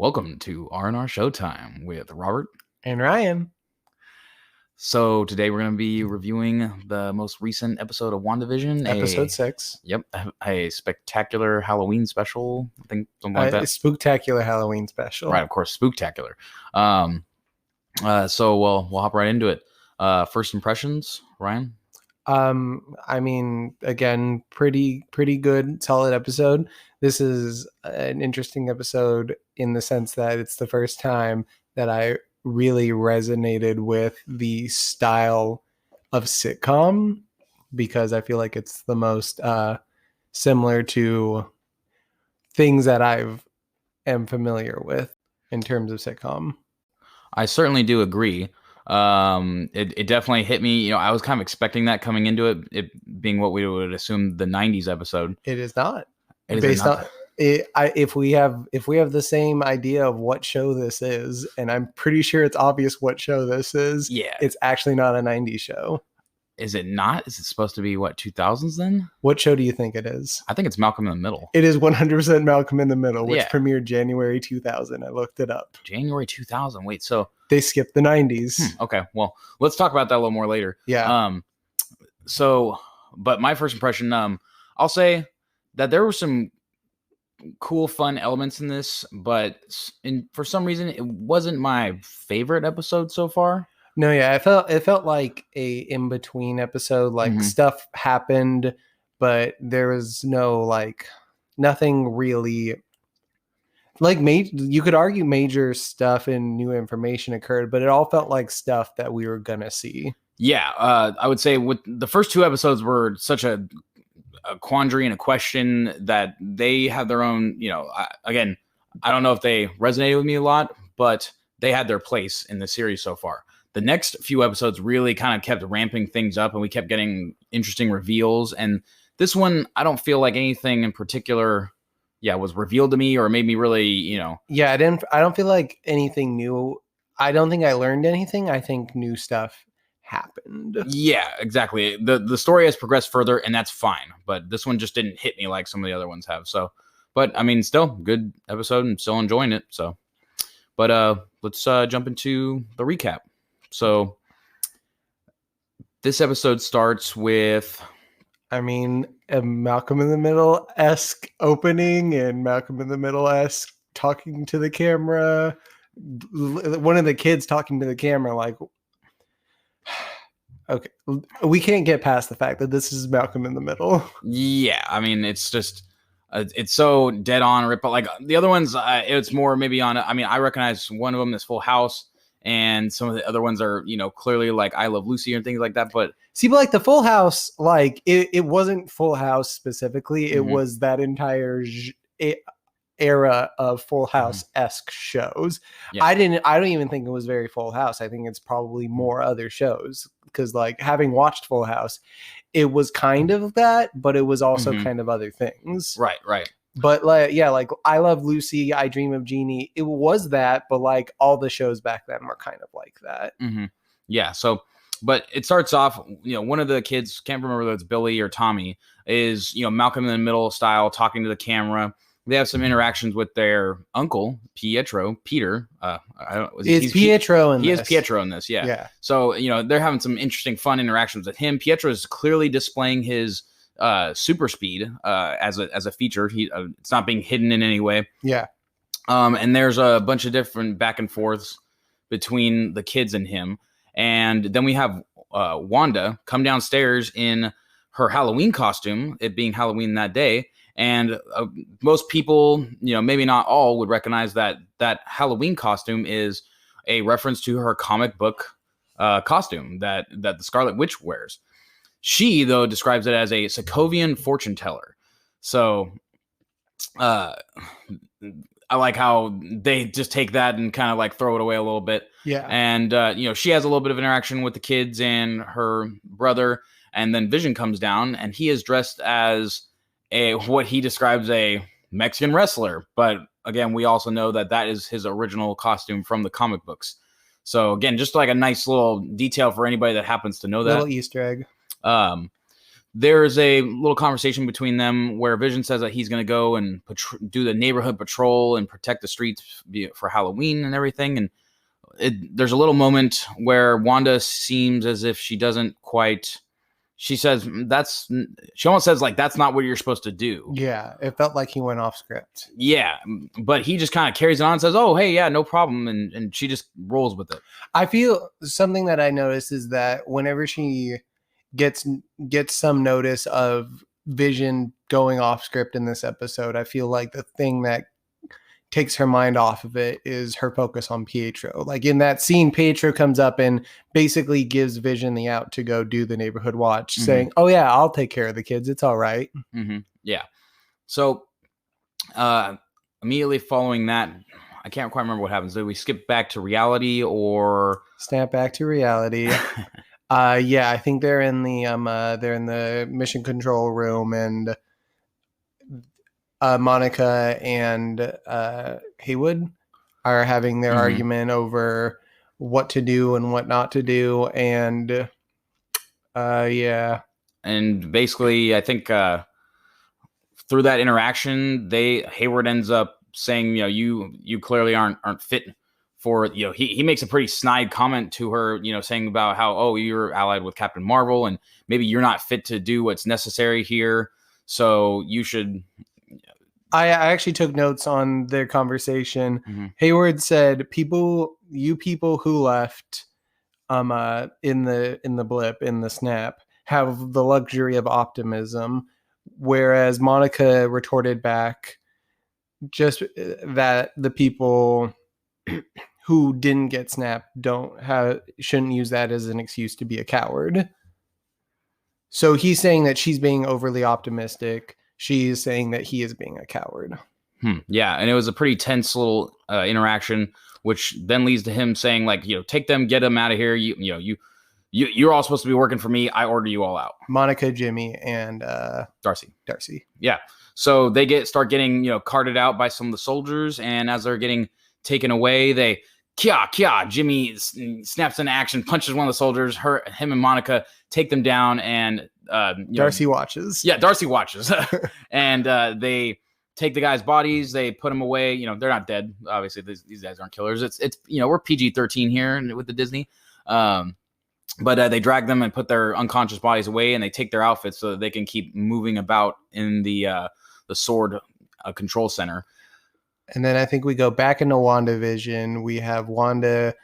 Welcome to R&R Showtime with Robert. And Ryan. So today we're going to be reviewing the most recent episode of Wandavision. Episode 6. Yep, a spectacular Halloween special. I think something like that. Spooktacular Halloween special. Right, of course, spooktacular. So we'll hop right into it. First impressions, Ryan? Again, pretty good, solid episode. This is an interesting episode in the sense that it's the first time that I really resonated with the style of sitcom, because I feel like it's the most similar to things that am familiar with in terms of sitcom. I certainly do agree. It definitely hit me. You know, I was kind of expecting that coming into it being what we would assume the 90s episode. It is not. It Based is not. on if we have the same idea of what show this is, and I'm pretty sure it's obvious what show this is. Yeah. It's actually not a 90s show. Is it not? Is it supposed to be what, 2000s then? What show do you think it is? I think it's Malcolm in the Middle. It is 100% Malcolm in the Middle, which Yeah. premiered January 2000. I looked it up. January 2000. Wait, so They skipped the 90s. Okay, well, let's talk about that a little more later. Yeah. But my first impression, I'll say that there were some cool, fun elements in this, but for some reason, it wasn't my favorite episode so far. No, yeah, it felt like a in between episode. Like Mhm. stuff happened, but there was nothing really. You could argue major stuff and new information occurred, but it all felt like stuff that we were gonna see. Yeah, I would say with the first two episodes were such a quandary and a question that they have their own, again, I don't know if they resonated with me a lot, but they had their place in the series so far. The next few episodes really kind of kept ramping things up and we kept getting interesting reveals. And this one, I don't feel like anything in particular, was revealed to me or made me really, Yeah, I don't feel like anything new. I don't think I learned anything. I think new stuff happened. Yeah, exactly. The story has progressed further and that's fine, but this one just didn't hit me like some of the other ones have. So, but I mean, still good episode and still enjoying it. So, but let's jump into the recap. So this episode starts with, a Malcolm in the Middle-esque opening and Malcolm in the Middle-esque talking to the camera. One of the kids talking to the camera like, okay, we can't get past the fact that this is Malcolm in the Middle. Yeah, I mean, it's just, it's so dead on, but like the other ones, it's more maybe on, I recognize one of them is Full House. And some of the other ones are, clearly like I Love Lucy and things like that. But like the Full House, like it wasn't Full House specifically. It was that entire era of Full House-esque shows. Yeah. I don't even think it was very Full House. I think it's probably more other shows because like having watched Full House, it was kind of that, but it was also kind of other things. Right. But like I Love Lucy, I Dream of Jeannie. It was that, but like all the shows back then were kind of like that. Mm-hmm. Yeah. So, but it starts off, one of the kids, can't remember whether it's Billy or Tommy, is, Malcolm in the Middle style talking to the camera. They have some interactions with their uncle, Peter. Is Pietro in this? He is Pietro in this. Yeah. Yeah. So, they're having some interesting, fun interactions with him. Pietro is clearly displaying his super speed as a feature. It's not being hidden in any way. Yeah. And there's a bunch of different back and forths between the kids and him. And then we have Wanda come downstairs in her Halloween costume, it being Halloween that day. And most people, maybe not all, would recognize that Halloween costume is a reference to her comic book costume that the Scarlet Witch wears. She, though, describes it as a Sokovian fortune teller. So I like how they just take that and kind of like throw it away a little bit. Yeah. And, she has a little bit of interaction with the kids and her brother. And then Vision comes down and he is dressed as what he describes a Mexican wrestler. But again, we also know that is his original costume from the comic books. So again, just like a nice little detail for anybody that happens to know that. Little Easter egg. there's a little conversation between them where Vision says that he's going to go and do the neighborhood patrol and protect the streets for Halloween and everything. And there's a little moment where Wanda seems as if she doesn't quite. She says she almost says like, that's not what you're supposed to do. Yeah, it felt like he went off script. Yeah, but he just kind of carries it on and says, oh, hey, yeah, no problem. And she just rolls with it. I feel something that I noticed is that whenever she gets some notice of Vision going off script in this episode, I feel like the thing that takes her mind off of it is her focus on Pietro. Like in that scene, Pietro comes up and basically gives Vision the out to go do the neighborhood watch, saying, oh yeah, I'll take care of the kids. It's all right. Yeah. So immediately following that, I can't quite remember what happens. Did we skip back to reality or snap back to reality? Yeah, I think they're in the mission control room, and Monica and Haywood are having their argument over what to do and what not to do. And yeah. And basically, I think through that interaction, Hayward ends up saying, you clearly aren't fit for, he makes a pretty snide comment to her, saying about how, oh, you're allied with Captain Marvel and maybe you're not fit to do what's necessary here. So you should. I actually took notes on their conversation. Hayward said, you people who left in the blip, in the snap, have the luxury of optimism, whereas Monica retorted back just that the people who didn't get snapped shouldn't use that as an excuse to be a coward. So he's saying that she's being overly optimistic. She's saying that he is being a coward. Yeah, and it was a pretty tense little interaction, which then leads to him saying, like, take them, get them out of here. You're all supposed to be working for me. I order you all out. Monica, Jimmy, and Darcy. Yeah. So they start getting carted out by some of the soldiers, and as they're getting taken away, they Kia. Jimmy snaps into action, punches one of the soldiers. Him and Monica take them down, and Darcy watches. Yeah, Darcy watches, and they take the guys' bodies. They put them away. They're not dead. Obviously, these guys aren't killers. It's we're PG-13 here with the Disney. But they drag them and put their unconscious bodies away, and they take their outfits so that they can keep moving about in the sword control center. And then I think we go back into WandaVision. We have Wanda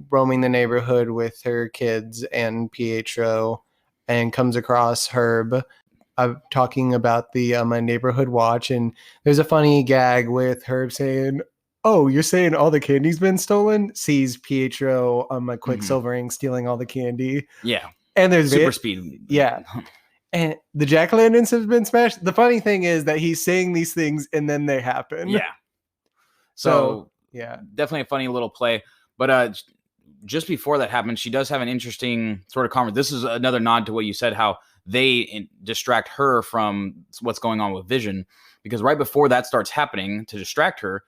roaming the neighborhood with her kids and Pietro, and comes across Herb talking about the neighborhood watch. And there's a funny gag with Herb saying, oh, you're saying all the candy's been stolen? Sees Pietro Quicksilvering stealing all the candy. Yeah. And there's super speed. Yeah. And the jack-o'-lanterns have been smashed. The funny thing is that he's saying these things and then they happen. Yeah. So yeah, definitely a funny little play. But just before that happens, she does have an interesting sort of conversation. This is another nod to what you said, how they distract her from what's going on with Vision. Because right before that starts happening, to distract her,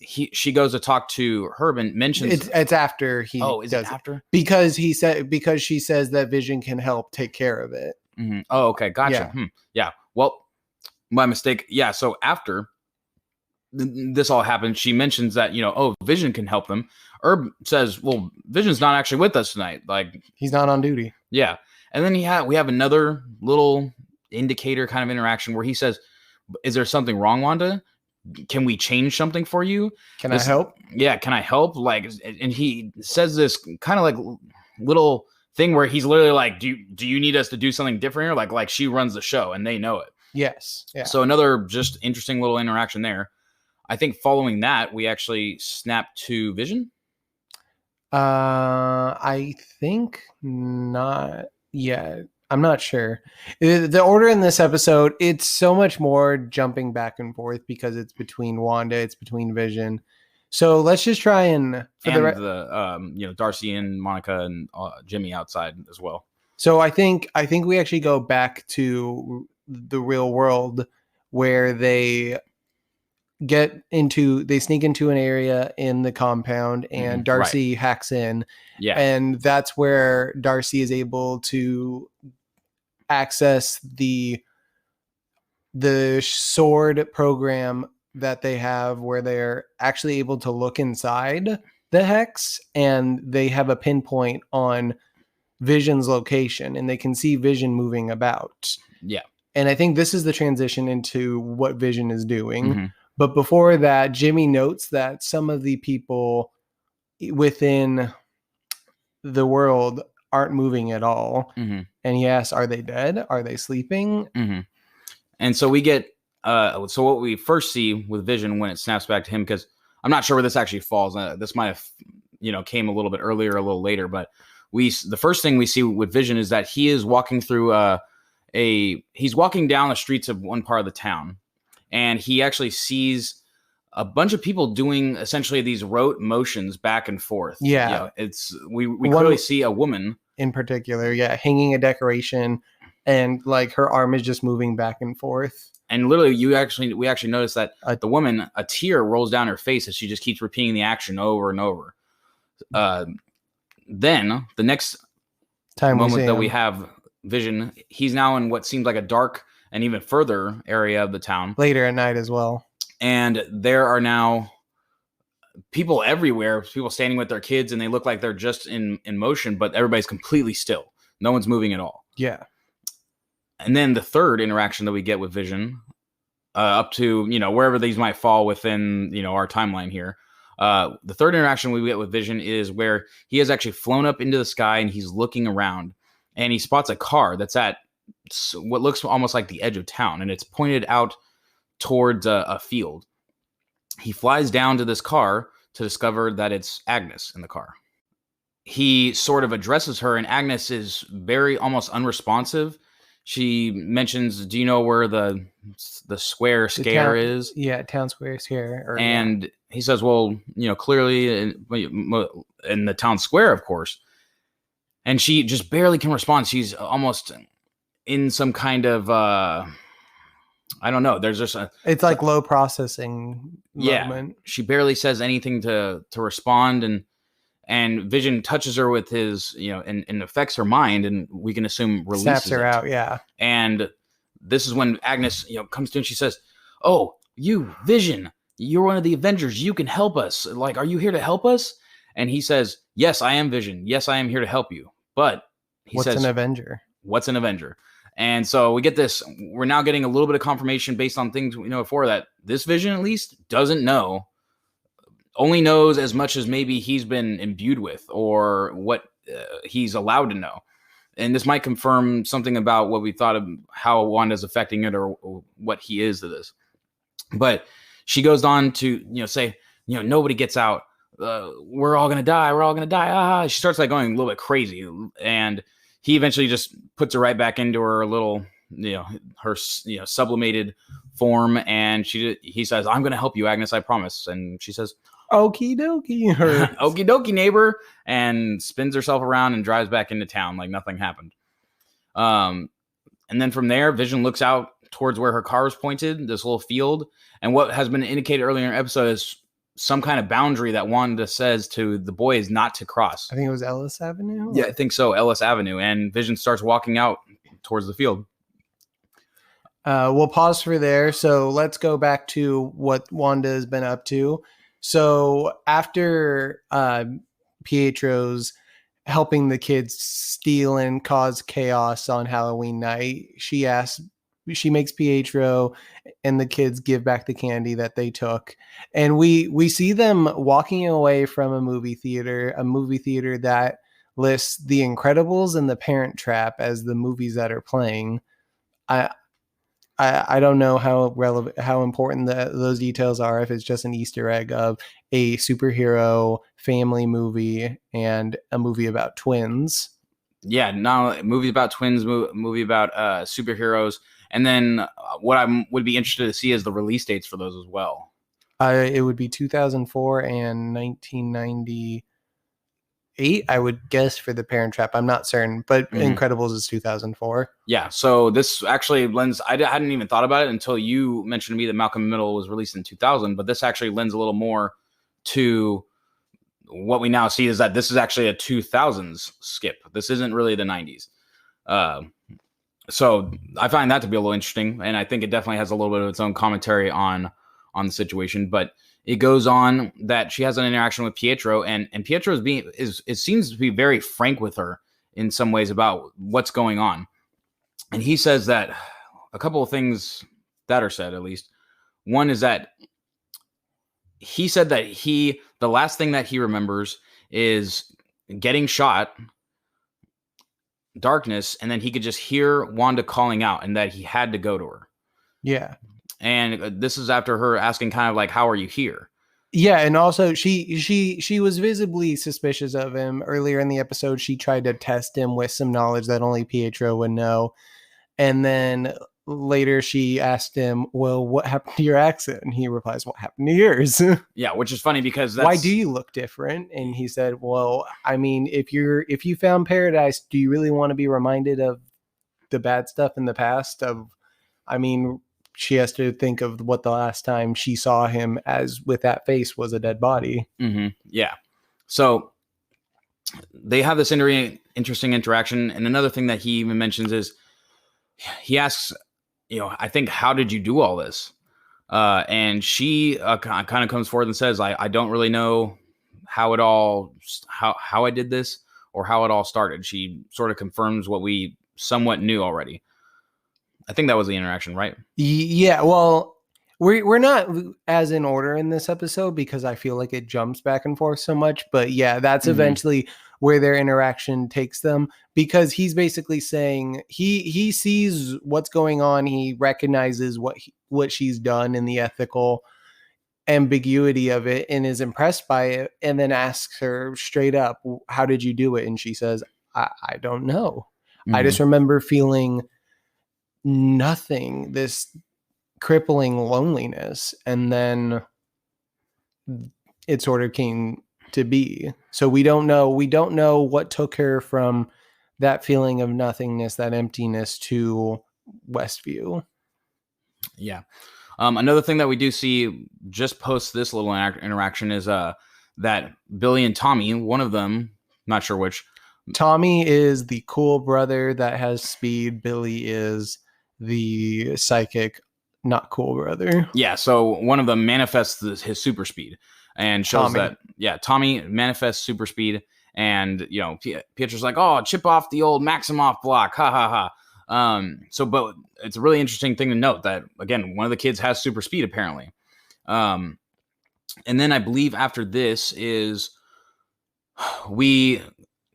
she goes to talk to Herb and mentions it's after he. Oh, is it after? Because she says that Vision can help take care of it. Oh, okay, gotcha. Yeah. Well, my mistake. Yeah. So after this all happens, she mentions that Vision can help them. Herb says, "Well, Vision's not actually with us tonight. Like he's not on duty." Yeah. And then we have another little indicator kind of interaction where he says, "Is there something wrong, Wanda? Can we change something for you? Can I help?" Yeah, can I help? Like, and he says this kind of like little thing where he's literally like, do you need us to do something different here? Like she runs the show and they know it. Yes. Yeah. So another just interesting little interaction there. I think following that, we actually snap to Vision. I think not yet. I'm not sure. The order in this episode, it's so much more jumping back and forth because it's between Wanda, it's between Vision. So let's just try and Darcy and Monica and Jimmy outside as well. So I think we actually go back to the real world where they sneak into an area in the compound and Darcy hacks in. Yeah. And that's where Darcy is able to access the sword program that they have, where they're actually able to look inside the hex, and they have a pinpoint on Vision's location, and they can see Vision moving about. Yeah. And I think this is the transition into what Vision is doing. Mm-hmm. But before that, Jimmy notes that some of the people within the world aren't moving at all. Mm-hmm. And he asks, are they dead? Are they sleeping? Mm-hmm. And so we get, so what we first see with Vision when it snaps back to him, because I'm not sure where this actually falls. This might have, came a little bit earlier, a little later, but the first thing we see with Vision is that he is walking through he's walking down the streets of one part of the town, and he actually sees a bunch of people doing essentially these rote motions back and forth. Yeah. We clearly see a woman in particular, hanging a decoration, and like her arm is just moving back and forth. And literally, we actually notice that the woman, a tear rolls down her face as she just keeps repeating the action over and over. Then the next moment that we have Vision, he's now in what seems like a dark and even further area of the town. Later at night as well. And there are now people everywhere, people standing with their kids, and they look like they're just in motion, but everybody's completely still. No one's moving at all. Yeah. And then the third interaction that we get with Vision, up to, wherever these might fall within, our timeline here. The third interaction we get with Vision is where he has actually flown up into the sky, and he's looking around, and he spots a car that's at what looks almost like the edge of town, and it's pointed out towards a field. He flies down to this car to discover that it's Agnes in the car. He sort of addresses her, and Agnes is very almost unresponsive. She mentions, do you know where the square scare is? Yeah, town square scare. And he says, well, clearly in the town square, of course. And she just barely can respond. She's almost in some kind of, I don't know. There's just it's like low processing moment. She barely says anything to respond. And Vision touches her with his, and affects her mind, and we can assume releases snaps her out, yeah. And this is when Agnes, comes to and she says, "Oh, you, Vision, you're one of the Avengers. You can help us. Like, are you here to help us?" And he says, "Yes, I am Vision. Yes, I am here to help you." But he says, "What's an Avenger? What's an Avenger?" And so we get this. We're now getting a little bit of confirmation based on things we know before, that this Vision at least doesn't know. Only knows as much as maybe he's been imbued with, or what he's allowed to know. And this might confirm something about what we thought of how Wanda's affecting it, or what he is to this. But she goes on to, say, nobody gets out. We're all going to die. We're all going to die. Ah, she starts like going a little bit crazy. And he eventually just puts her right back into her little, her, sublimated form. And he says, "I'm going to help you, Agnes, I promise." And she says, "Okie dokie." "Okie dokie, neighbor," and spins herself around and drives back into town like nothing happened. And then from there, Vision looks out towards where her car is pointed, this little field. And what has been indicated earlier in the episode is some kind of boundary that Wanda says to the boys not to cross. I think it was Ellis Avenue? Yeah, I think so, Ellis Avenue. And Vision starts walking out towards the field. We'll pause for there. So let's go back to what Wanda has been up to. So after Pietro's helping the kids steal and cause chaos on Halloween night, she makes Pietro and the kids give back the candy that they took. And we see them walking away from a movie theater that lists The Incredibles and The Parent Trap as the movies that are playing. I don't know how important those details are, if it's just an Easter egg of a superhero family movie and a movie about twins. Yeah, not a movie about twins, movie about superheroes. And then what I would be interested to see is the release dates for those as well. It would be 2004 and 1998, I would guess, for The Parent Trap. I'm not certain, but Incredibles is 2004. Yeah, so this actually lends, I hadn't even thought about it until you mentioned to me that Malcolm in the Middle was released in 2000, but this actually lends a little more to what we now see, is that this is actually a 2000s skip. This isn't really the 90s. So I find that to be a little interesting, and I think it definitely has a little bit of its own commentary on the situation. But it goes on that she has an interaction with Pietro, and Pietro it seems to be very frank with her in some ways about what's going on. And he says that a couple of things that are said, at least. One is that he said that the last thing that he remembers is getting shot, darkness, and then he could just hear Wanda calling out, and that he had to go to her. Yeah. And this is after her asking kind of like, how are you here? Yeah, and also she was visibly suspicious of him. Earlier in the episode, she tried to test him with some knowledge that only Pietro would know. And then later she asked him, well, what happened to your accent? And he replies, what happened to yours? Yeah, which is funny because why do you look different? And he said, well, I mean, if you found paradise, do you really want to be reminded of the bad stuff in the past? She has to think of what the last time she saw him as with that face was a dead body. Mm-hmm. Yeah. So they have this interesting interaction. And another thing that he even mentions is he asks, I think, how did you do all this? And she kind of comes forward and says, I don't really know how I did this or how it all started. She sort of confirms what we somewhat knew already. I think that was the interaction, right? Yeah, well, we're not as in order in this episode because I feel like it jumps back and forth so much. But yeah, that's eventually where their interaction takes them, because he's basically saying he sees what's going on. He recognizes what she's done and the ethical ambiguity of it and is impressed by it, and then asks her straight up, how did you do it? And she says, I don't know. I just remember feeling nothing, this crippling loneliness, and then it sort of came to be. So we don't know what took her from that feeling of nothingness, that emptiness, to Westview. Yeah. Another thing that we do see just post this little interaction is that Billy and Tommy, one of them, not sure which. Tommy is the cool brother that has speed. Billy is the psychic, not cool brother. Yeah, so one of them manifests his super speed and shows Tommy manifests super speed, and Pietro's like, oh, chip off the old Maximoff block, ha ha ha. But it's a really interesting thing to note that, again, one of the kids has super speed apparently. And then I believe after this is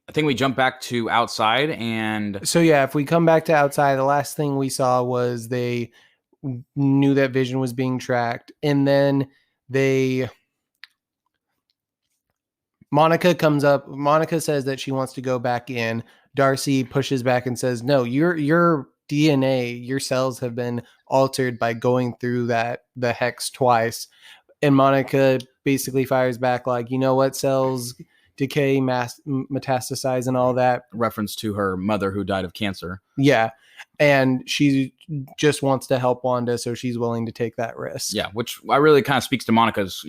I think we jump back to outside, and so yeah, if we come back to outside, the last thing we saw was they knew that Vision was being tracked, and then Monica comes up. Monica says that she wants to go back in. Darcy pushes back and says, no, your DNA, your cells have been altered by going through the hex twice. And Monica basically fires back like, you know what, cells decay, metastasize, and all that. Reference to her mother who died of cancer. Yeah. And she just wants to help Wanda, so she's willing to take that risk. Yeah, which I really kind of speaks to Monica's,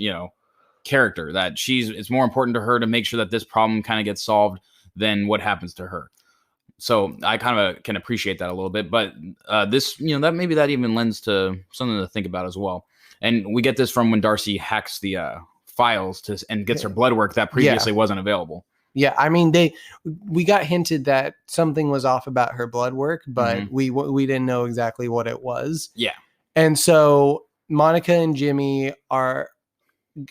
character, that it's more important to her to make sure that this problem kind of gets solved than what happens to her. So I kind of can appreciate that a little bit, but this, that maybe that even lends to something to think about as well. And we get this from when Darcy hacks the files and gets her blood work that previously wasn't available. Yeah, I mean, we got hinted that something was off about her blood work, but we didn't know exactly what it was. Yeah. And so Monica and Jimmy are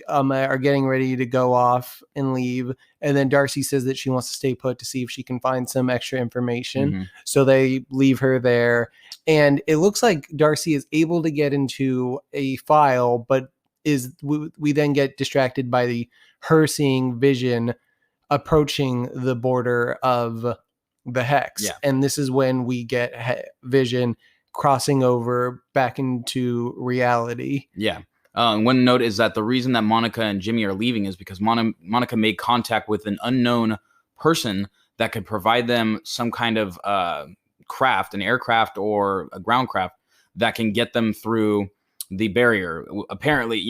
getting ready to go off and leave, and then Darcy says that she wants to stay put to see if she can find some extra information. So they leave her there, and it looks like Darcy is able to get into a file, but we then get distracted by her seeing Vision approaching the border of the hex. And this is when we get Vision crossing over back into reality. One note is that the reason that Monica and Jimmy are leaving is because Monica made contact with an unknown person that could provide them some kind of craft, an aircraft or a ground craft that can get them through the barrier. Apparently,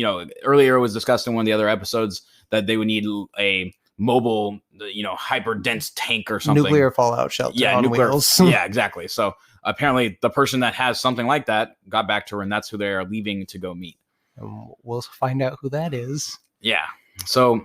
earlier it was discussed in one of the other episodes that they would need a mobile, hyper dense tank or something. Nuclear fallout shelter on wheels. Yeah, exactly. So apparently the person that has something like that got back to her, and that's who they are leaving to go meet. We'll find out who that is. Yeah. So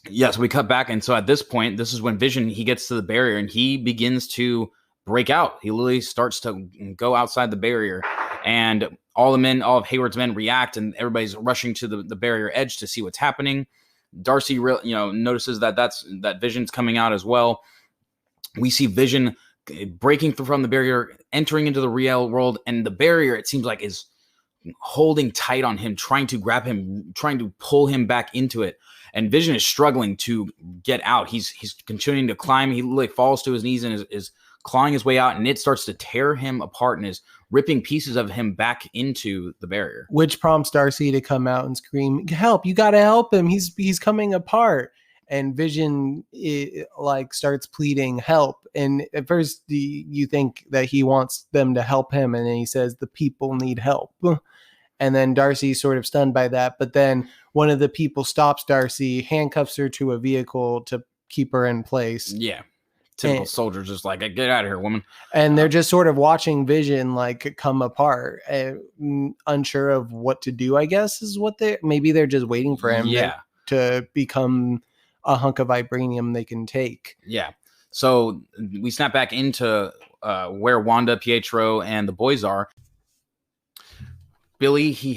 yes, we cut back, and so at this point, this is when Vision, he gets to the barrier and he begins to break out. He literally starts to go outside the barrier, and all of Hayward's men react, and everybody's rushing to the barrier edge to see what's happening. Darcy, notices that Vision's coming out as well. We see Vision breaking through from the barrier, entering into the real world, and the barrier, it seems like, is holding tight on him, trying to grab him, trying to pull him back into it. And Vision is struggling to get out. He's continuing to climb. He literally falls to his knees and is clawing his way out, and it starts to tear him apart and is ripping pieces of him back into the barrier. Which prompts Darcy to come out and scream, "Help, you got to help him. He's coming apart." And Vision starts pleading help. And at first you think that he wants them to help him, and then he says the people need help. And then Darcy's sort of stunned by that. But then one of the people stops Darcy, handcuffs her to a vehicle to keep her in place. Yeah. Typical soldiers, just like, get out of here, woman. And they're just sort of watching Vision come apart, unsure of what to do, I guess, is what they're just waiting for him to become a hunk of vibranium they can take. Yeah. So we snap back into where Wanda, Pietro, and the boys are. Billy, he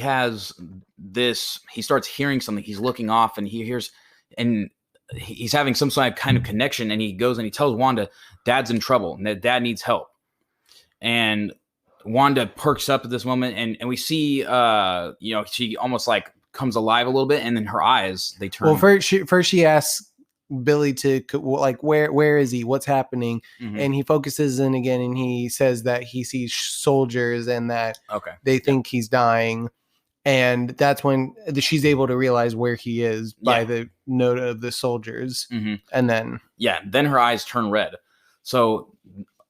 starts hearing something. He's looking off, and he hears, and he's having some sort of kind of connection, and he goes and he tells Wanda, Dad's in trouble, and that Dad needs help. And Wanda perks up at this moment, and we see, she almost like comes alive a little bit, and then her eyes, they turn. Well, first she asks Billy to where is he? What's happening? Mm-hmm. And he focuses in again, and he says that he sees soldiers and that they think he's dying. And that's when she's able to realize where he is by the note of the soldiers. Mm-hmm. And then her eyes turn red. So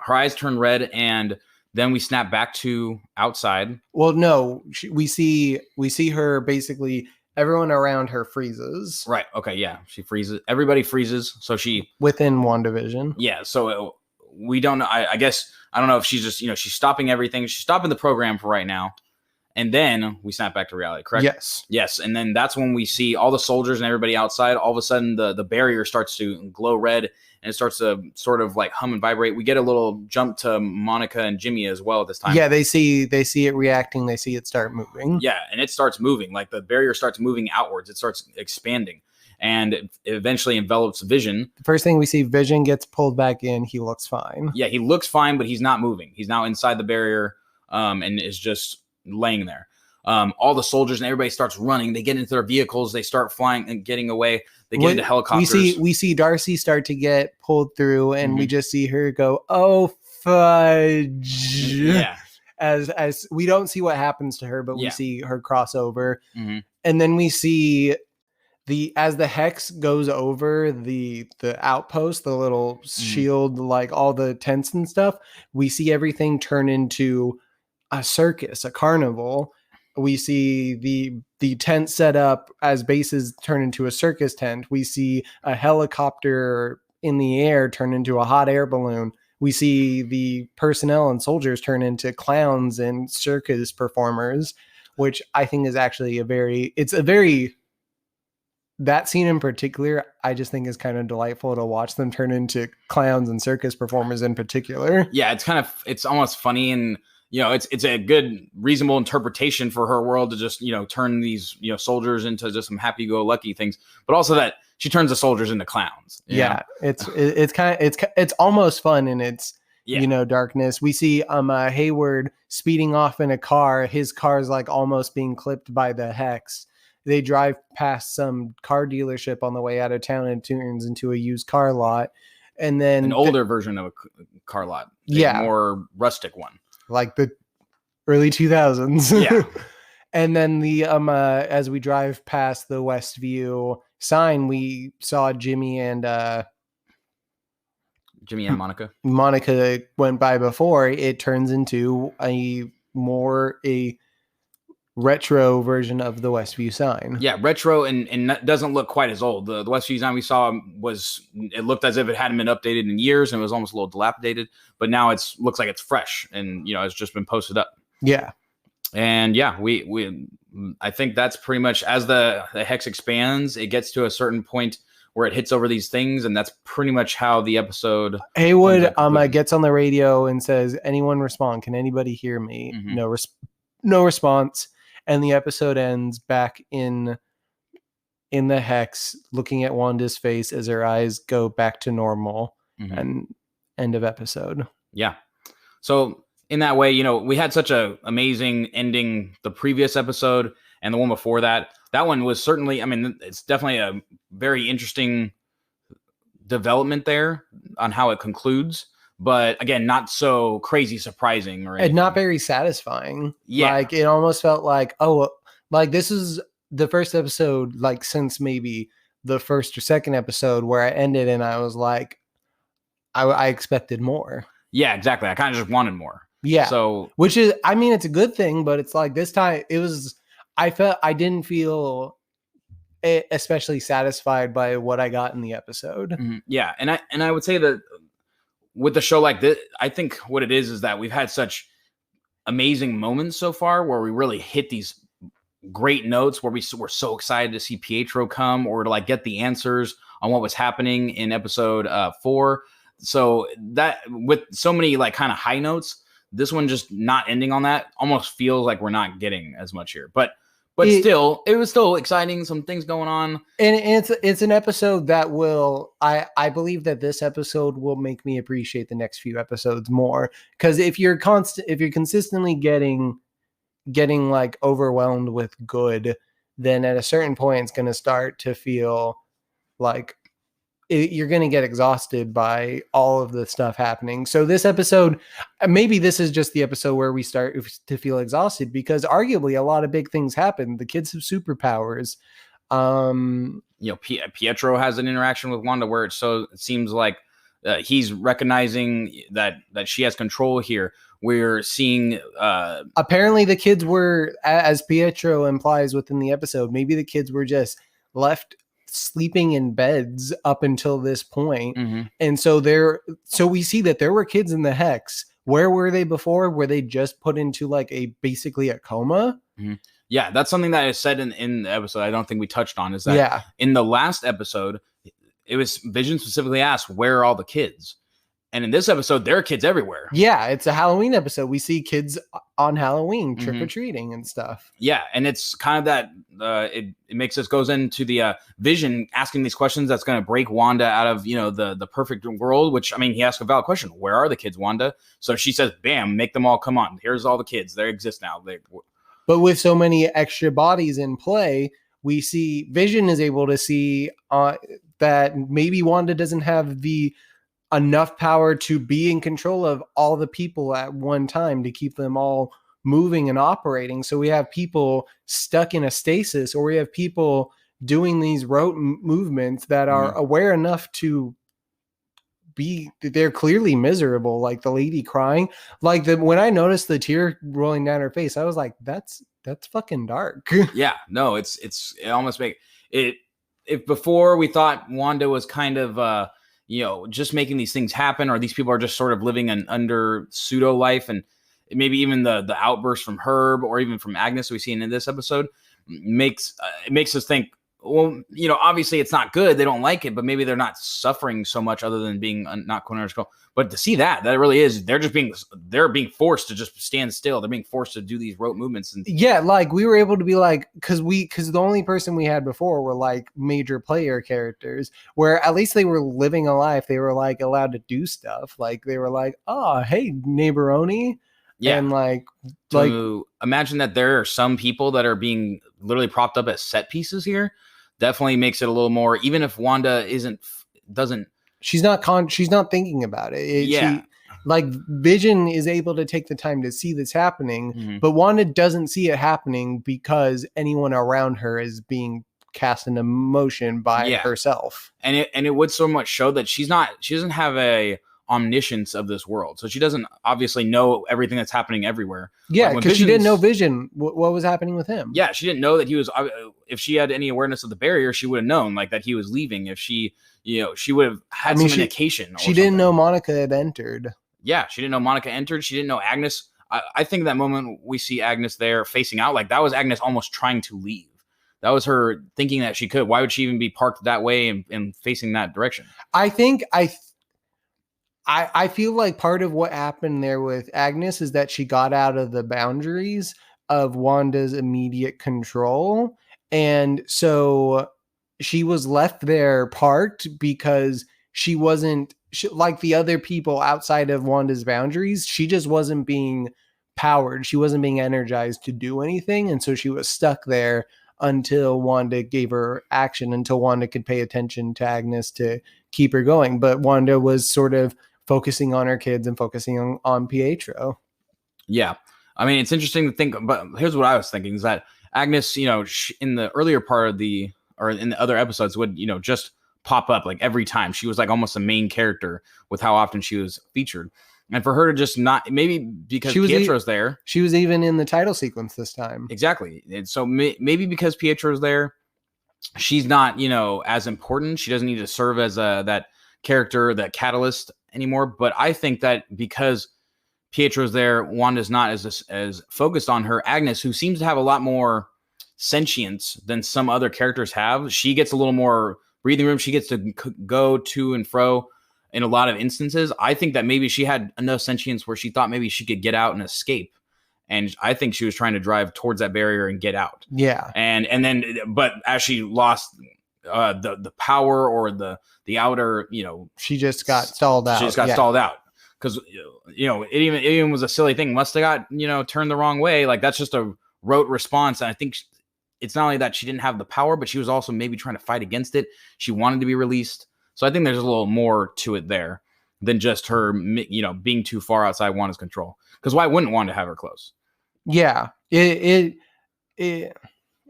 her eyes turn red, and then we snap back to outside. Well, no, we see her basically. Everyone around her freezes. Right. Okay. Yeah. She freezes. Everybody freezes. So she within Wandavision. Yeah. So we don't know. I guess I don't know if she's just she's stopping everything. She's stopping the program for right now. And then we snap back to reality, correct? Yes. And then that's when we see all the soldiers and everybody outside. All of a sudden, the barrier starts to glow red, and it starts to sort of like hum and vibrate. We get a little jump to Monica and Jimmy as well at this time. Yeah, they see it reacting. They see it start moving. Yeah, and it starts moving. Like the barrier starts moving outwards. It starts expanding, and it eventually envelops Vision. The first thing we see, Vision gets pulled back in. He looks fine. Yeah, he looks fine, but he's not moving. He's now inside the barrier, and is just laying there. All the soldiers and everybody starts running. They get into their vehicles. They start flying and getting away. They get into helicopters. We see Darcy start to get pulled through, and we just see her go, "Oh fudge!" Yeah. As we don't see what happens to her, but we see her cross over, and then we see as the hex goes over the outpost, the little shield, like all the tents and stuff. We see everything turn into a circus, a carnival. We see the tent set up as bases turn into a circus tent. We see a helicopter in the air turn into a hot air balloon. We see the personnel and soldiers turn into clowns and circus performers, which I think is actually that scene in particular, I just think is kind of delightful to watch them turn into clowns and circus performers in particular. Yeah, it's almost funny, and it's a good, reasonable interpretation for her world to just, turn these, soldiers into just some happy-go-lucky things, but also that she turns the soldiers into clowns. Yeah, it's almost fun in its, darkness. We see Hayward speeding off in a car. His car's like almost being clipped by the hex. They drive past some car dealership on the way out of town, and turns into a used car lot. And then an older version of a car lot. A more rustic one. Like the early 2000s. Yeah. And then as we drive past the Westview sign, we saw Jimmy and Monica. Monica went by before. It turns into a retro version of the Westview sign. Yeah, retro and doesn't look quite as old. The Westview design we saw it looked as if it hadn't been updated in years and it was almost a little dilapidated. But now looks like it's fresh and it's just been posted up. Yeah, and yeah, I think that's pretty much as the hex expands, it gets to a certain point where it hits over these things, and that's pretty much how the episode. Haywood gets on the radio and says, "Anyone respond? Can anybody hear me?" Mm-hmm. No response. And the episode ends back in the hex, looking at Wanda's face as her eyes go back to normal. Mm-hmm. And end of episode. Yeah. So in that way, we had such a amazing ending the previous episode and the one before that. That one was certainly, it's definitely a very interesting development there on how it concludes. But again, not so crazy surprising or anything. And not very satisfying. Yeah. Like it almost felt like, this is the first episode, like since maybe the first or second episode where I ended and I was like, I expected more. Yeah, exactly. I kind of just wanted more. Yeah. So, which is, it's a good thing, but it's like this time I didn't feel especially satisfied by what I got in the episode. Mm-hmm. Yeah. And I would say that with a show like this, I think what it is that we've had such amazing moments so far where we really hit these great notes where we're so excited to see Pietro come or to like get the answers on what was happening in episode 4. So that with so many like kind of high notes, this one just not ending on that almost feels like we're not getting as much here. But still, it was still exciting. Some things going on, and it's an episode that will I believe that this episode will make me appreciate the next few episodes more. Because if you're consistently getting like overwhelmed with good, then at a certain point it's going to start to feel like you're going to get exhausted by all of the stuff happening. So this episode, maybe this is just the episode where we start to feel exhausted because arguably a lot of big things happen. The kids have superpowers. Pietro has an interaction with Wanda where it seems like he's recognizing that she has control here. We're seeing apparently the kids were, as Pietro implies within the episode, maybe the kids were just left sleeping in beds up until this point. Mm-hmm. And so we see that there were kids in the hex. Where were they before? Were they just put into like basically a coma? Mm-hmm. Yeah, that's something that is said in the episode. I don't think we touched on is that in the last episode, it was Vision specifically asked, where are all the kids? And in this episode, there are kids everywhere. Yeah, it's a Halloween episode. We see kids on Halloween trick-or-treating and stuff. Yeah, and it's kind of that it makes us goes into the Vision asking these questions that's going to break Wanda out of the perfect world. Which he asked a valid question: where are the kids, Wanda? So she says, "Bam, make them all come on. Here's all the kids. They exist now." But with so many extra bodies in play, we see Vision is able to see that maybe Wanda doesn't have enough power to be in control of all the people at one time to keep them all moving and operating. So we have people stuck in a stasis, or we have people doing these rote movements that are aware enough to they're clearly miserable. Like the lady crying, when I noticed the tear rolling down her face, I was like, that's fucking dark. Yeah, no, it almost make it. If before we thought Wanda was kind of, just making these things happen, or these people are just sort of living an under pseudo life, and maybe even the outburst from Herb or even from Agnes we see in this episode makes us think, well, obviously it's not good. They don't like it, but maybe they're not suffering so much other than being not quote unquote. But to see that really is, they're being forced to just stand still. They're being forced to do these rote movements. And yeah, like we were able to be like, because the only person we had before were like major player characters, where at least they were living a life. They were like allowed to do stuff. Like they were like, oh, hey, neighboroni. Yeah. And like imagine that there are some people that are being literally propped up as set pieces here. Definitely makes it a little more, even if Wanda doesn't. She's not thinking about it. Vision is able to take the time to see this happening, but Wanda doesn't see it happening because anyone around her is being cast into motion by herself. And it would so much show that she doesn't have a omniscience of this world. So she doesn't obviously know everything that's happening everywhere. Yeah, Like, when because she didn't know Vision's- Vision. What was happening with him? Yeah, she didn't know that he was. If she had any awareness of the barrier, she would have known like that he was leaving. If she, she would have had some indication. She didn't know Monica had entered. Yeah, she didn't know Monica entered. She didn't know Agnes. I think that moment we see Agnes there facing out, like that was Agnes almost trying to leave. That was her thinking that she could. Why would she even be parked that way and facing that direction? I think I feel like part of what happened there with Agnes is that she got out of the boundaries of Wanda's immediate control. And so she was left there parked because she wasn't like the other people outside of Wanda's boundaries. She just wasn't being powered. She wasn't being energized to do anything. And so she was stuck there until Wanda gave her action, until Wanda could pay attention to Agnes to keep her going. But Wanda was sort of focusing on her kids and focusing on Pietro. Yeah. I mean, it's interesting to think, but here's what I was thinking is that Agnes, in the earlier part of or in the other episodes would, just pop up like every time. She was like almost a main character with how often she was featured. And for her to just not, maybe because Pietro's there. She was even in the title sequence this time. Exactly. And so maybe because Pietro's there, she's not, as important. She doesn't need to serve as that character, that catalyst anymore. But I think that because Pietro's there, Wanda's not as focused on her. Agnes, who seems to have a lot more sentience than some other characters have, she gets a little more breathing room. She gets to go to and fro in a lot of instances. I think that maybe she had enough sentience where she thought maybe she could get out and escape. And I think she was trying to drive towards that barrier and get out. Yeah. And then, but as she lost the power or the outer, she just got stalled out. She just got stalled out. Because, it even was a silly thing. Must have got, turned the wrong way. Like, that's just a rote response. And I think it's not only that she didn't have the power, but she was also maybe trying to fight against it. She wanted to be released. So I think there's a little more to it there than just her, being too far outside Wanda's control. Because why wouldn't Wanda have her close? Yeah. It's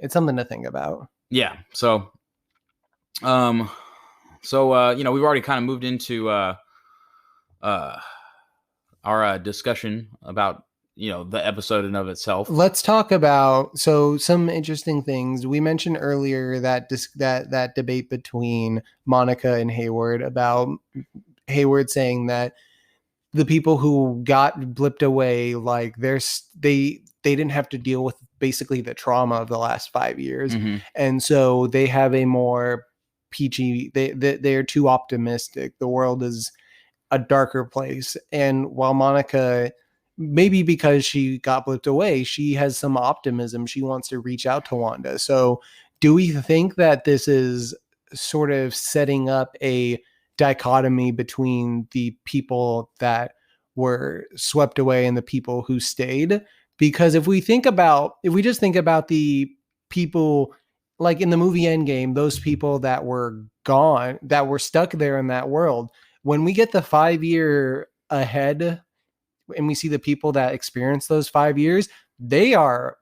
something to think about. Yeah. So, we've already kind of moved into our discussion about the episode in of itself. Let's talk about some interesting things. We mentioned earlier that that debate between Monica and Hayward about Hayward saying that the people who got blipped away, like they didn't have to deal with basically the trauma of the last 5 years, and so they have a more peachy. They're too optimistic. The world is a darker place. And while Monica, maybe because she got blipped away, she has some optimism. She wants to reach out to Wanda. So do we think that this is sort of setting up a dichotomy between the people that were swept away and the people who stayed? Because if we just think about the people like in the movie Endgame, those people that were gone, that were stuck there in that world, when we get the 5 year ahead and we see the people that experience those 5 years, they are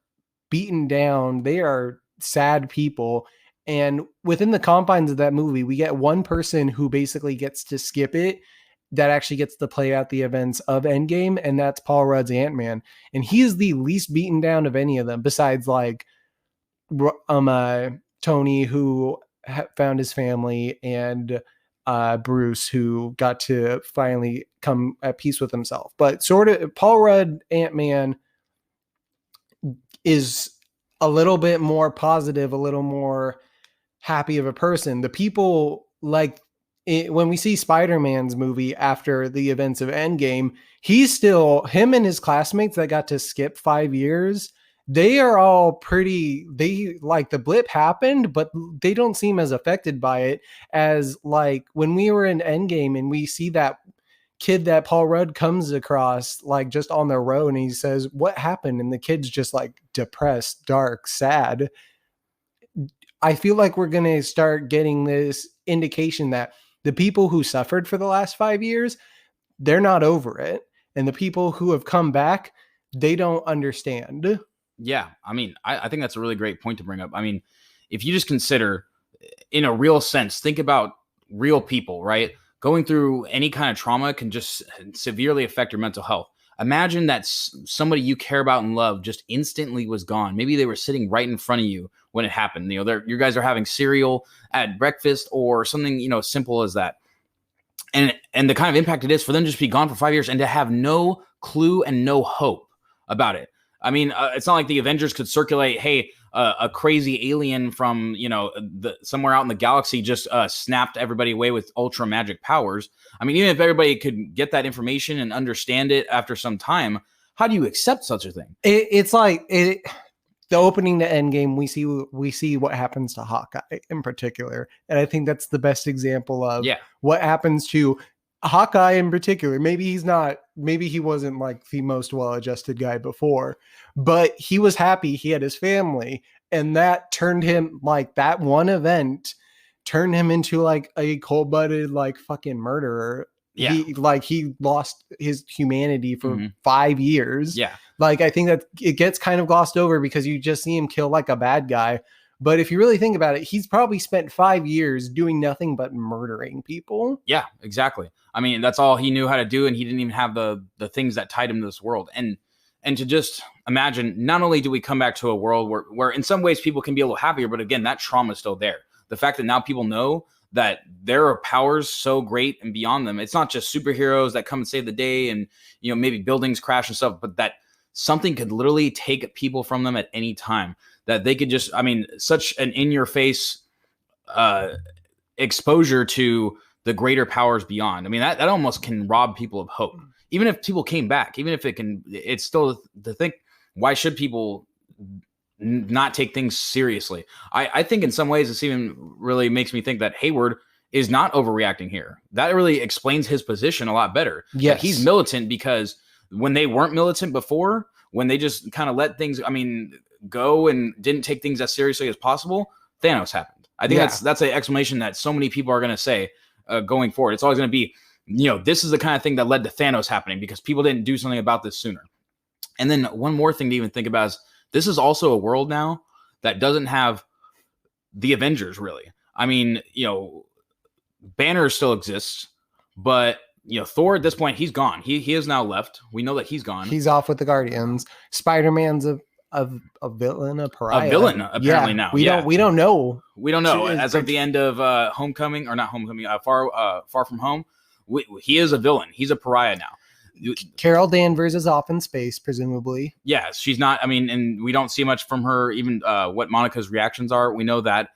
beaten down. They are sad people. And within the confines of that movie, we get one person who basically gets to skip it, that actually gets to play out the events of Endgame. And that's Paul Rudd's Ant-Man. And he is the least beaten down of any of them, besides like Tony, who found his family, and Bruce, who got to finally come at peace with himself. But sort of Paul Rudd Ant-Man is a little bit more positive, a little more happy of a person. The people like when we see Spider-Man's movie after the events of Endgame, him and his classmates that got to skip 5 years, they are all they like the blip happened, but they don't seem as affected by it as like when we were in Endgame and we see that kid that Paul Rudd comes across like just on the road and he says, "What happened?" And the kid's just like depressed, dark, sad. I feel like we're going to start getting this indication that the people who suffered for the last 5 years, they're not over it. And the people who have come back, they don't understand. Yeah. I mean, I think that's a really great point to bring up. I mean, if you just consider in a real sense, think about real people, right? going through any kind of trauma can just severely affect your mental health. Imagine that somebody you care about and love just instantly was gone. Maybe they were sitting right in front of you when it happened. You know, you guys are having cereal at breakfast or something, you know, simple as that. And the kind of impact it is for them to just be gone for 5 years and to have no clue and no hope about it. I mean, it's not like the Avengers could circulate, hey, a crazy alien from, you know, somewhere out in the galaxy just snapped everybody away with ultra magic powers. I mean, even if everybody could get that information and understand it after some time, how do you accept such a thing? It's like the opening to Endgame. We see what happens to Hawkeye in particular, and I think that's the best example of what happens to Hawkeye in particular. Maybe he wasn't like the most well-adjusted guy before, but he was happy. He had his family, and that turned him, like, that one event turned him into like a cold-blooded, like, fucking murderer. Yeah. He lost his humanity for 5 years. Yeah. Like, I think that it gets kind of glossed over because you just see him kill like a bad guy. But if you really think about it, he's probably spent 5 years doing nothing but murdering people. Yeah, exactly. I mean, that's all he knew how to do, and he didn't even have the things that tied him to this world. And to just imagine, not only do we come back to a world where in some ways people can be a little happier, but again, that trauma is still there. The fact that now people know that there are powers so great and beyond them. It's not just superheroes that come and save the day and, you know, maybe buildings crash and stuff, but that something could literally take people from them at any time. That they could just, I mean, such an in-your-face exposure to the greater powers beyond. I mean, that almost can rob people of hope. Even if people came back, even if it's still to think, why should people not take things seriously? I think in some ways, it's even really makes me think that Hayward is not overreacting here. That really explains his position a lot better. Yes. Like, he's militant because when they weren't militant before, when they just kind of let things, I mean, go and didn't take things as seriously as possible, Thanos happened. I think that's an explanation that so many people are going to say going forward. It's always going to be, you know, this is the kind of thing that led to Thanos happening because people didn't do something about this sooner. And then one more thing to even think about is this is also a world now that doesn't have the Avengers, really. I mean, you know, Banner still exists, but, you know, Thor at this point, he's gone. He is now left. We know that he's gone. He's off with the Guardians. Spider-Man's a villain, a pariah. A villain, apparently now. We don't know. We don't know. As of the end of Homecoming, or not Homecoming, Far From Home, he is a villain. He's a pariah now. Carol Danvers is off in space, presumably. Yeah, she's not. I mean, and we don't see much from her. Even what Monica's reactions are. We know that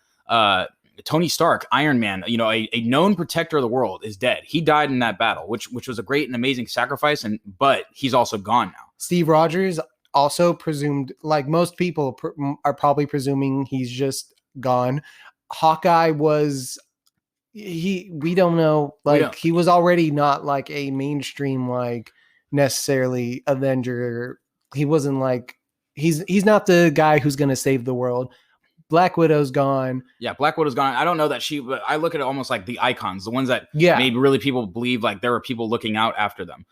Tony Stark, Iron Man, you know, a known protector of the world, is dead. He died in that battle, which was a great and amazing sacrifice. But he's also gone now. Steve Rogers also presumed, like most people are probably presuming, he's just gone. Hawkeye was, we don't know, like he was already not like a mainstream, like necessarily Avenger. He wasn't like, he's not the guy who's going to save the world. Black Widow's gone. Yeah, Black Widow's gone. I don't know that but I look at it almost like the icons, the ones that maybe really people believe like there were people looking out after them.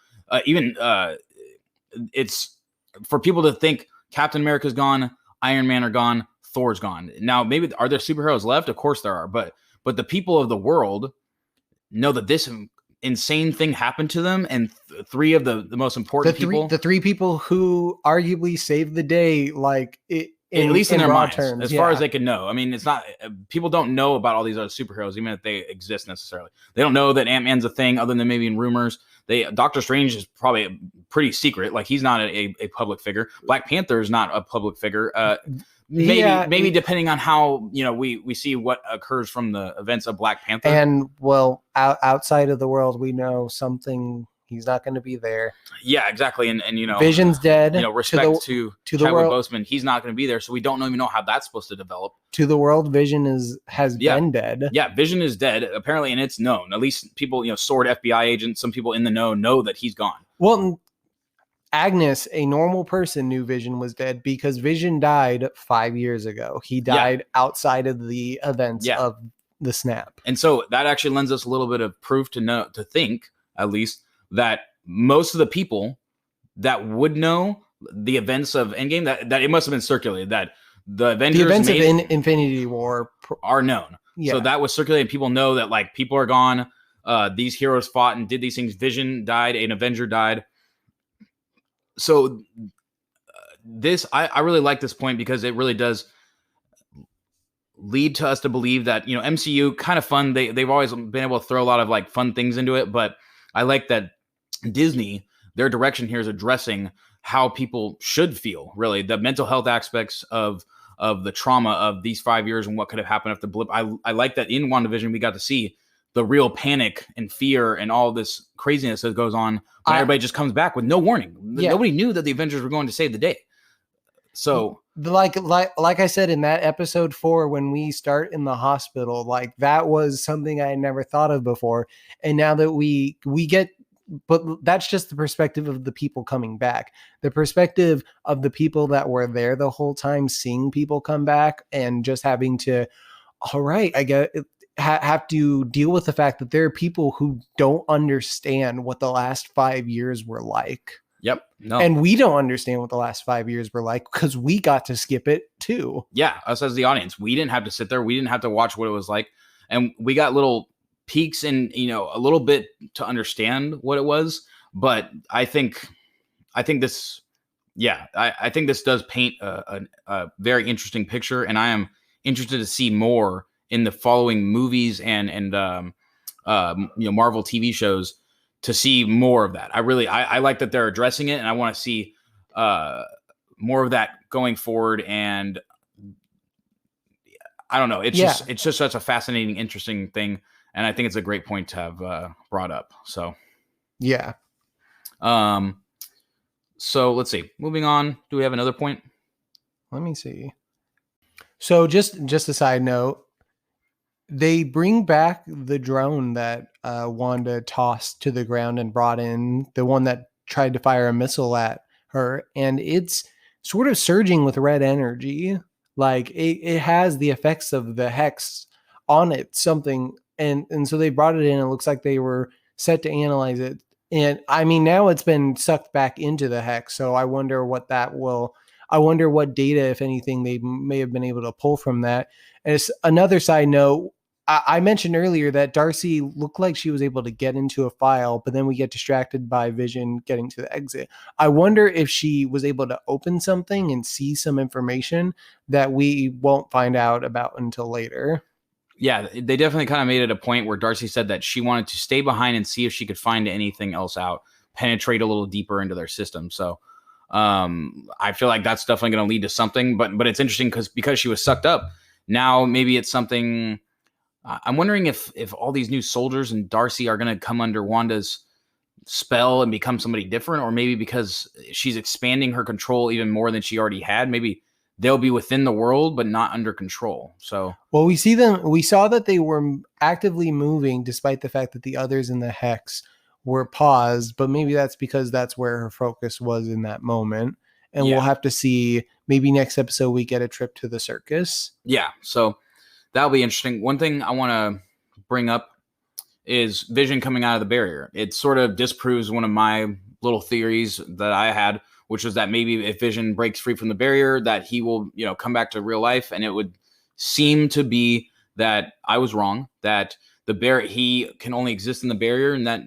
It's for people to think Captain America's gone, Iron Man are gone, Thor's gone. Now, maybe are there superheroes left? Of course there are, but the people of the world know that this insane thing happened to them, and three of the most important people, the three people who arguably saved the day, like it. At least in their minds, terms, as far as they can know. I mean, it's not, people don't know about all these other superheroes, even if they exist necessarily. They don't know that Ant-Man's a thing other than maybe in rumors. Doctor Strange is probably pretty secret. Like, he's not a public figure. Black Panther is not a public figure. Maybe depending on how, you know, we see what occurs from the events of Black Panther. And well, outside of the world, we know something. He's not going to be there. Yeah, exactly. And you know, Vision's dead. You know, respect to the world. Boseman, he's not going to be there, so we don't even know how that's supposed to develop. To the world, Vision has been dead. Yeah, Vision is dead apparently, and it's known. At least people, you know, Sword FBI agents, some people in the know that he's gone. Well, Agnes, a normal person, knew Vision was dead because Vision died 5 years ago. He died outside of the events of the snap, and so that actually lends us a little bit of proof to think at least that most of the people that would know the events of Endgame, that it must have been circulated, that the events of Infinity War are known. Yeah. So that was circulated. People know that, like, people are gone. these heroes fought and did these things. Vision died, an Avenger died. So I really like this point because it really does lead to us to believe that, MCU kind of fun. They've always been able to throw a lot of like fun things into it, but I like that Disney, their direction here is addressing how people should feel, really the mental health aspects of the trauma of these 5 years and what could have happened if the blip. I like that in WandaVision we got to see the real panic and fear and all this craziness that goes on when everybody just comes back with no warning. Yeah. Nobody knew that the Avengers were going to save the day. So like I said in that episode 4, when we start in the hospital, like that was something I had never thought of before. And now that we get, but that's just the perspective of the people coming back. The perspective of the people that were there the whole time, seeing people come back and just having to, all right, I get it, have to deal with the fact that there are people who don't understand what the last 5 years were like. Yep. No. And we don't understand what the last 5 years were like because we got to skip it too. Yeah. Us as the audience, we didn't have to sit there. We didn't have to watch what it was like. And we got little peaks and, a little bit to understand what it was. But I think this, I think this does paint a very interesting picture. And I am interested to see more in the following movies and Marvel TV shows to see more of that. I like that they're addressing it, and I want to see more of that going forward. And I don't know. It's just such a fascinating, interesting thing. And I think it's a great point to have brought up. So, yeah. So let's see. Moving on. Do we have another point? Let me see. So just a side note, they bring back the drone that Wanda tossed to the ground and brought in, the one that tried to fire a missile at her, and it's sort of surging with red energy. Like it has the effects of the hex on it, something, and so they brought it in. It looks like they were set to analyze it. And I mean, now it's been sucked back into the hex. So I wonder what data, if anything, they may have been able to pull from that. And it's another side note. I mentioned earlier that Darcy looked like she was able to get into a file, but then we get distracted by Vision getting to the exit. I wonder if she was able to open something and see some information that we won't find out about until later. Yeah, they definitely kind of made it a point where Darcy said that she wanted to stay behind and see if she could find anything else out, penetrate a little deeper into their system. So I feel like that's definitely going to lead to something. But it's interesting because she was sucked up. Now maybe it's something. I'm wondering if all these new soldiers and Darcy are going to come under Wanda's spell and become somebody different, or maybe because she's expanding her control even more than she already had, maybe they'll be within the world but not under control. So, well, we saw that they were actively moving despite the fact that the others in the hex were paused, but maybe that's because that's where her focus was in that moment. And we'll have to see, maybe next episode we get a trip to the circus. Yeah. So that'll be interesting. One thing I want to bring up is Vision coming out of the barrier. It sort of disproves one of my little theories that I had, which was that maybe if Vision breaks free from the barrier, that he will, come back to real life. And it would seem to be that I was wrong, that he can only exist in the barrier, and that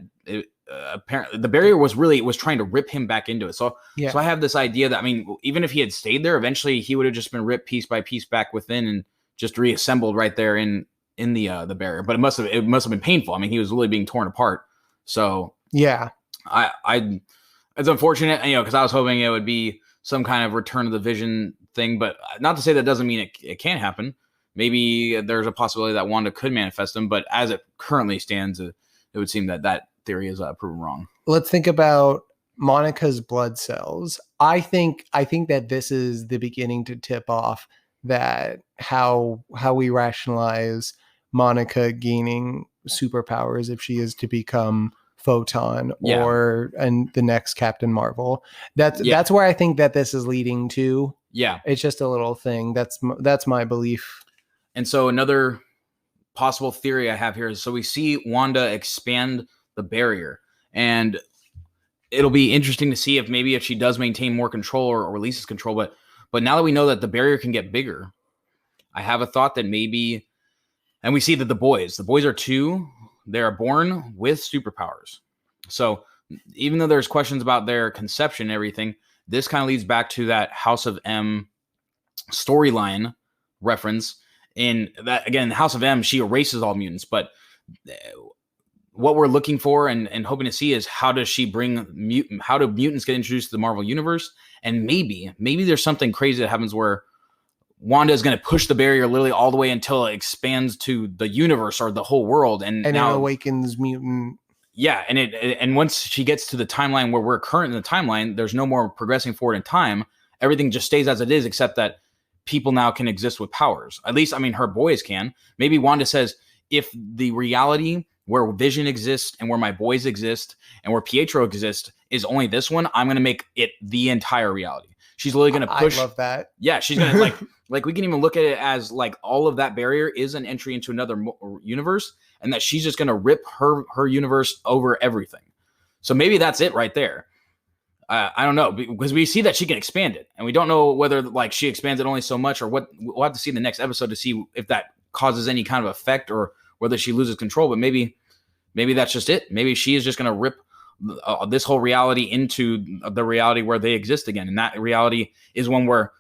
apparently the barrier was trying to rip him back into it. So I have this idea that, even if he had stayed there, eventually he would have just been ripped piece by piece back within and just reassembled right there in the barrier. But it must have been painful. He was really being torn apart. So yeah, it's unfortunate, because I was hoping it would be some kind of return of the Vision thing, but not to say that doesn't mean it can't happen. Maybe there's a possibility that Wanda could manifest him, but as it currently stands, it would seem that theory is proven wrong. Let's think about Monica's blood cells. I think that this is the beginning to tip off that how we rationalize Monica gaining superpowers if she is to become Photon or the next Captain Marvel. That's where I think that this is leading to. Yeah, it's just a little thing. That's my belief. And so another possible theory I have here is, so we see Wanda expand the barrier, and it'll be interesting to see if she does maintain more control or releases control. But now that we know that the barrier can get bigger, I have a thought that maybe, and we see that the boys are 2. They are born with superpowers. So even though there's questions about their conception and everything, this kind of leads back to that House of M storyline reference. In that, again, House of M, she erases all mutants, but what we're looking for and hoping to see is how does she bring how do mutants get introduced to the Marvel universe? And maybe there's something crazy that happens where Wanda is going to push the barrier literally all the way until it expands to the universe or the whole world, and now it awakens mutant. Yeah, and once she gets to the timeline where we're current in the timeline, there's no more progressing forward in time. Everything just stays as it is, except that people now can exist with powers. At least, I mean, her boys can. Maybe Wanda says, if the reality where Vision exists and where my boys exist and where Pietro exists is only this one, I'm going to make it the entire reality. She's literally going to push. I love that. Yeah, she's going to like we can even look at it as like all of that barrier is an entry into another universe, and that she's just going to rip her universe over everything. So maybe that's it right there. I don't know, because we see that she can expand it, and we don't know whether like she expands it only so much or what. We'll have to see in the next episode to see if that causes any kind of effect or whether she loses control. But maybe that's just it. Maybe she is just going to rip this whole reality into the reality where they exist again, and that reality is one where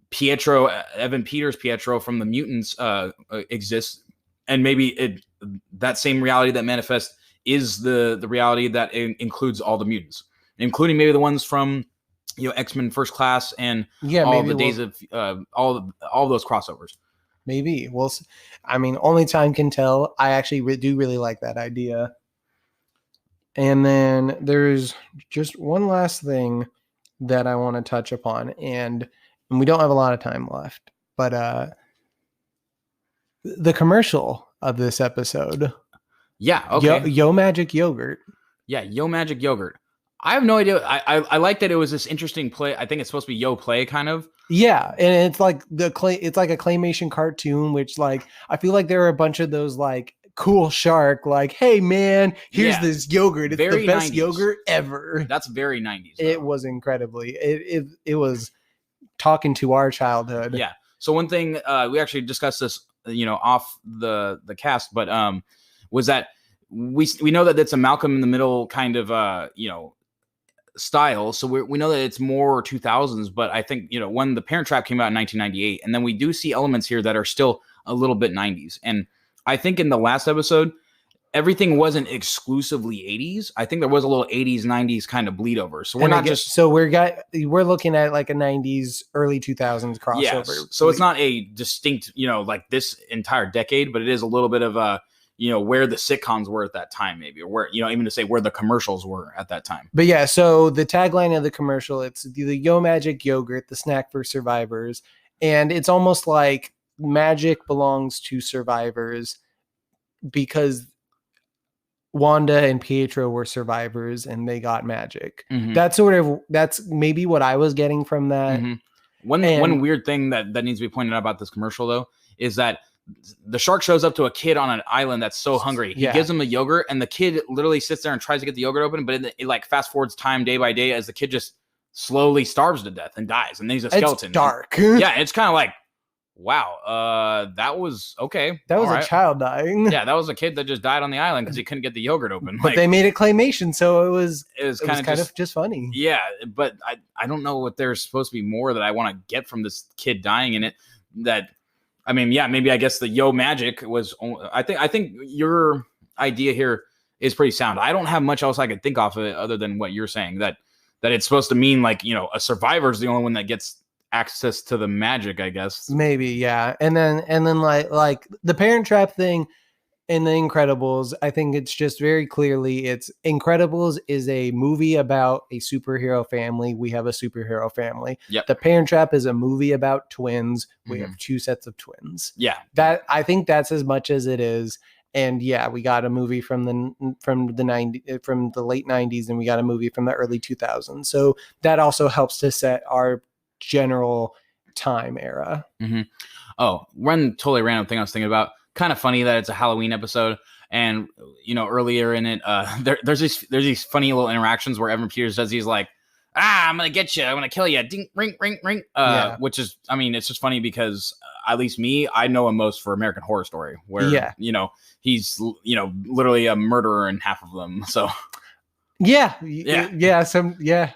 Pietro, Evan Peters' Pietro from the mutants exists, and maybe that same reality that manifests is the reality that includes all the mutants, including maybe the ones from X-Men First Class and all the days of all those crossovers. Maybe I mean, only time can tell. I actually do really like that idea. And then there's just one last thing that I want to touch upon, and we don't have a lot of time left, but the commercial of this episode. Yeah, okay. Yo Magic Yogurt. Yeah, Yo Magic Yogurt. I have no idea. I like that it was this interesting play. I think it's supposed to be Yo Play, kind of. Yeah, and it's like it's like a claymation cartoon, which like I feel like there are a bunch of those like cool shark, like, hey man, here's this yogurt. It's very the best 90s. Yogurt ever. That's very 90s. Though. It was incredibly. It was talking to our childhood. Yeah. So one thing we actually discussed this, off the cast, but was that we know that it's a Malcolm in the Middle kind of style. So we know that it's more 2000s, but I think when The Parent Trap came out in 1998, and then we do see elements here that are still a little bit 90s. And I think in the last episode, everything wasn't exclusively 80s. I think there was a little 80s, 90s kind of bleed over. So we're looking at like a 90s, early 2000s crossover. Yes. So it's not a distinct, like this entire decade, but it is a little bit of a, where the sitcoms were at that time, maybe, or where, even to say where the commercials were at that time. But yeah, so the tagline of the commercial, it's the Yo Magic Yogurt, the snack for survivors. And it's almost like magic belongs to survivors because Wanda and Pietro were survivors and they got magic. Mm-hmm. That's maybe what I was getting from that. Mm-hmm. One weird thing that needs to be pointed out about this commercial though, is that the shark shows up to a kid on an island that's so hungry. He gives him a yogurt, and the kid literally sits there and tries to get the yogurt open, but it like fast forwards time day by day as the kid just slowly starves to death and dies, and then he's a skeleton. It's dark. Yeah, it's kind of like, wow, that was okay. That was a child dying. Yeah, that was a kid that just died on the island because he couldn't get the yogurt open. But they made it claymation, so it was kind of just funny. Yeah, but I don't know what there's supposed to be more that I want to get from this kid dying in it. That, I mean, yeah, maybe I guess the Yo Magic was. I think your idea here is pretty sound. I don't have much else I could think off of it other than what you're saying, that it's supposed to mean like a survivor's the only one that gets access to the magic, I guess. Maybe, yeah. And then like the Parent Trap thing in The Incredibles, I think it's just very clearly Incredibles is a movie about a superhero family. We have a superhero family. Yep. The Parent Trap is a movie about twins. We have two sets of twins. Yeah. That I think that's as much as it is. And yeah, we got a movie from the late 90s, and we got a movie from the early 2000s. So that also helps to set our general time era. Mm-hmm. Oh, one totally random thing I was thinking about. Kind of funny that it's a Halloween episode, and earlier in it, there's these funny little interactions where Evan Peters does these like, I'm gonna get you, I'm gonna kill you, ding, ring, ring, ring. Which is, I mean, it's just funny because at least me, I know him most for American Horror Story, where Yeah. he's literally a murderer in half of them. So Yeah. Yeah.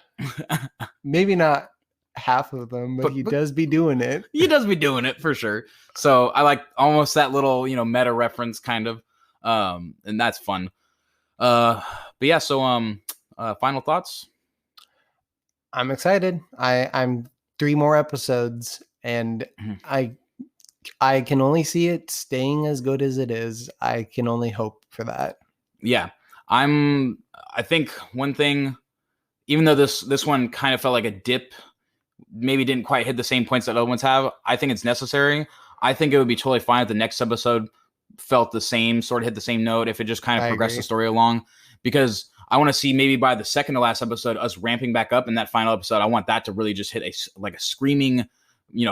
Maybe not half of them, but he does be doing it. He does be doing it for sure. So I like almost that little meta reference kind of, and that's fun. But yeah, so final thoughts. I'm excited. I'm 3 more episodes, and I can only see it staying as good as it is. I can only hope for that. Yeah, I think one thing, even though this one kind of felt like a dip, maybe didn't quite hit the same points that other ones have, I think it's necessary. I think it would be totally fine if the next episode felt the same, sort of hit the same note, if it just kind of progressed the story along, because I want to see maybe by the second to last episode us ramping back up in that final episode. I want that to really just hit a screaming,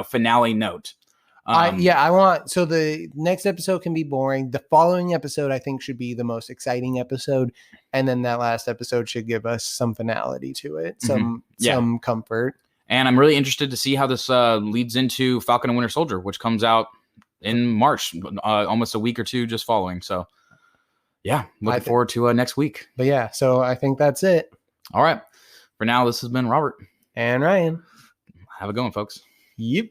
finale note. I want, so the next episode can be boring. The following episode, I think, should be the most exciting episode. And then that last episode should give us some finality to it, some comfort. And I'm really interested to see how this leads into Falcon and Winter Soldier, which comes out in March, almost a week or two just following. So yeah, looking forward to next week. But yeah, so I think that's it. All right. For now, this has been Robert. And Ryan. Have a good one, folks. Yep.